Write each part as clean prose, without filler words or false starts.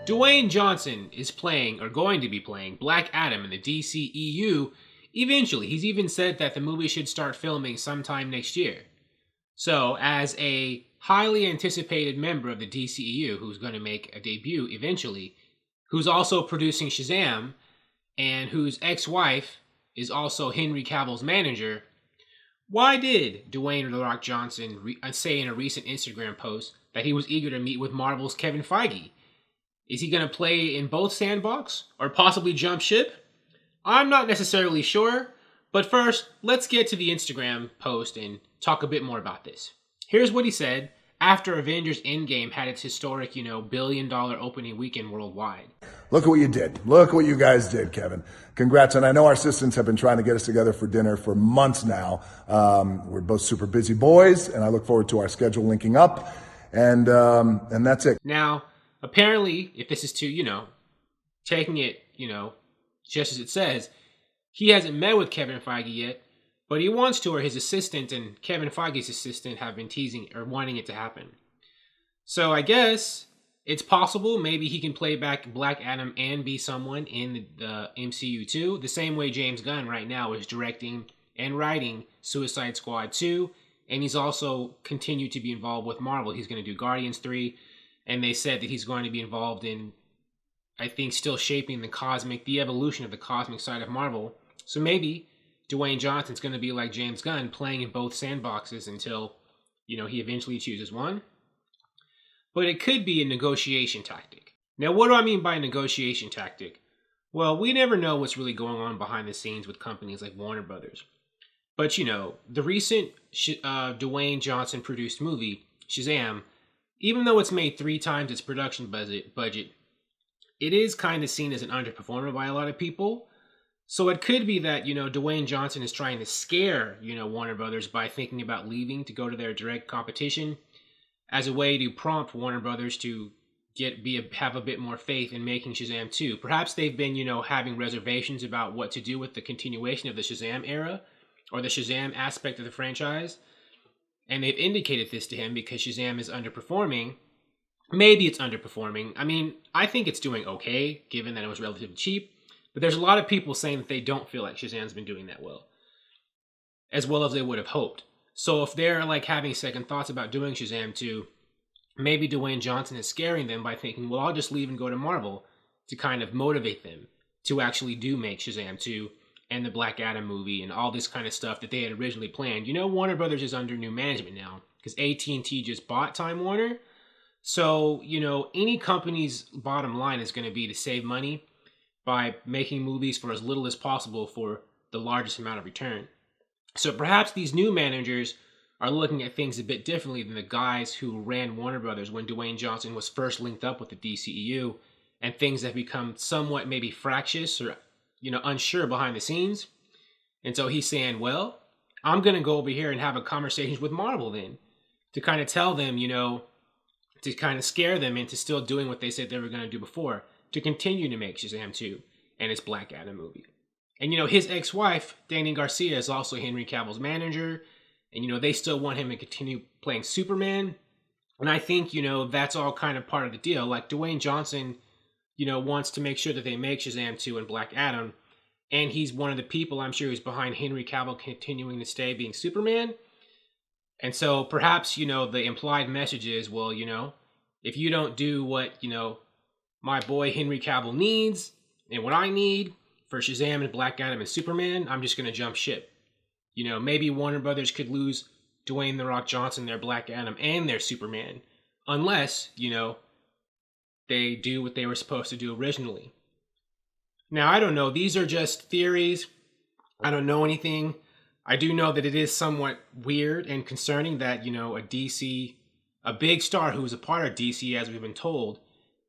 Dwayne Johnson is playing, or going to be playing, Black Adam in the DCEU eventually. He's even said that the movie should start filming sometime next year. So, as a highly anticipated member of the DCEU who's going to make a debut eventually, who's also producing Shazam, and whose ex-wife is also Henry Cavill's manager, why did Dwayne "The Rock" Johnson say in a recent Instagram post that he was eager to meet with Marvel's Kevin Feige? Is he going to play in both sandbox or possibly jump ship? I'm not necessarily sure, but first, let's get to the Instagram post and talk a bit more about this. Here's what he said after Avengers Endgame had its historic, billion-dollar opening weekend worldwide. Look at what you did. Look what you guys did, Kevin. Congrats. And I know our assistants have been trying to get us together for dinner for months now. We're both super busy boys, and I look forward to our schedule linking up. And that's it. Now, apparently, if this is to, taking it, just as it says, he hasn't met with Kevin Feige yet, but he wants to, or his assistant and Kevin Feige's assistant have been teasing or wanting it to happen. So I guess it's possible maybe he can play back Black Adam and be someone in the MCU too, the same way James Gunn right now is directing and writing Suicide Squad 2, and he's also continued to be involved with Marvel. He's going to do Guardians 3, and they said that he's going to be involved in, I think, still shaping the evolution of the cosmic side of Marvel. So maybe Dwayne Johnson's going to be like James Gunn, playing in both sandboxes until, he eventually chooses one. But it could be a negotiation tactic. Now, what do I mean by a negotiation tactic? Well, we never know what's really going on behind the scenes with companies like Warner Brothers. But, the recent Dwayne Johnson produced movie, Shazam, even though it's made 3 times its production budget, it is kind of seen as an underperformer by a lot of people. So it could be that, Dwayne Johnson is trying to scare, Warner Brothers by thinking about leaving to go to their direct competition as a way to prompt Warner Brothers to have a bit more faith in making Shazam 2. Perhaps they've been, having reservations about what to do with the continuation of the Shazam era or the Shazam aspect of the franchise. And they've indicated this to him because Shazam is underperforming. Maybe it's underperforming. I mean, I think it's doing okay, given that it was relatively cheap. But there's a lot of people saying that they don't feel like Shazam's been doing that well as they would have hoped. So if they're having second thoughts about doing Shazam 2, maybe Dwayne Johnson is scaring them by thinking, well, I'll just leave and go to Marvel to kind of motivate them to actually do make Shazam 2 and the Black Adam movie and all this kind of stuff that they had originally planned. Warner Brothers is under new management now because AT&T just bought Time Warner. So, any company's bottom line is going to be to save money by making movies for as little as possible for the largest amount of return. So perhaps these new managers are looking at things a bit differently than the guys who ran Warner Brothers when Dwayne Johnson was first linked up with the DCEU, and things have become somewhat maybe fractious or, unsure behind the scenes. And so he's saying, well, I'm going to go over here and have a conversation with Marvel then to kind of tell them, to kind of scare them into still doing what they said they were going to do before, to continue to make Shazam 2 and its Black Adam movie. And, his ex-wife, Dany Garcia, is also Henry Cavill's manager. And, they still want him to continue playing Superman. And I think, that's all kind of part of the deal. Like, Dwayne Johnson, wants to make sure that they make Shazam 2 and Black Adam. And he's one of the people, I'm sure, who's behind Henry Cavill continuing to stay being Superman. And so perhaps, the implied message is, well, if you don't do what, my boy Henry Cavill needs and what I need for Shazam and Black Adam and Superman, I'm just going to jump ship. Maybe Warner Brothers could lose Dwayne "The Rock" Johnson, their Black Adam, and their Superman, unless, they do what they were supposed to do originally. Now, I don't know. These are just theories. I don't know anything. I do know that it is somewhat weird and concerning that, a big star who is a part of DC, as we've been told,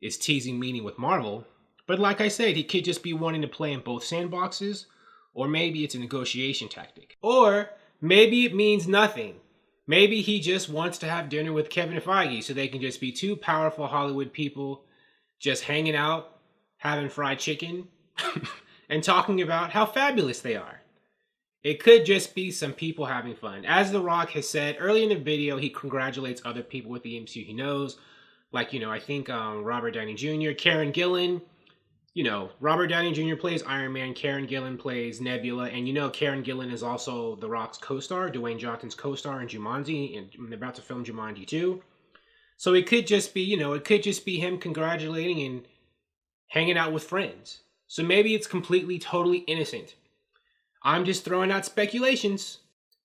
is teasing meeting with Marvel. But like I said, he could just be wanting to play in both sandboxes, or maybe it's a negotiation tactic. Or maybe it means nothing. Maybe he just wants to have dinner with Kevin Feige so they can just be 2 powerful Hollywood people just hanging out, having fried chicken, and talking about how fabulous they are. It could just be some people having fun. As The Rock has said earlier in the video, he congratulates other people with the MCU he knows Like, you know, I think Robert Downey Jr., Karen Gillan, you know, Robert Downey Jr. plays Iron Man, Karen Gillan plays Nebula, and you know Karen Gillan is also The Rock's co-star, Dwayne Johnson's co-star in Jumanji, and they're about to film Jumanji 2. So it could just be, you know, it could just be him congratulating and hanging out with friends. So maybe it's completely, totally innocent. I'm just throwing out speculations.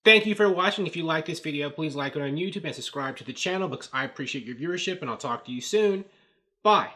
Thank you for watching. If you like this video, please like it on YouTube and subscribe to the channel because I appreciate your viewership, and I'll talk to you soon. Bye.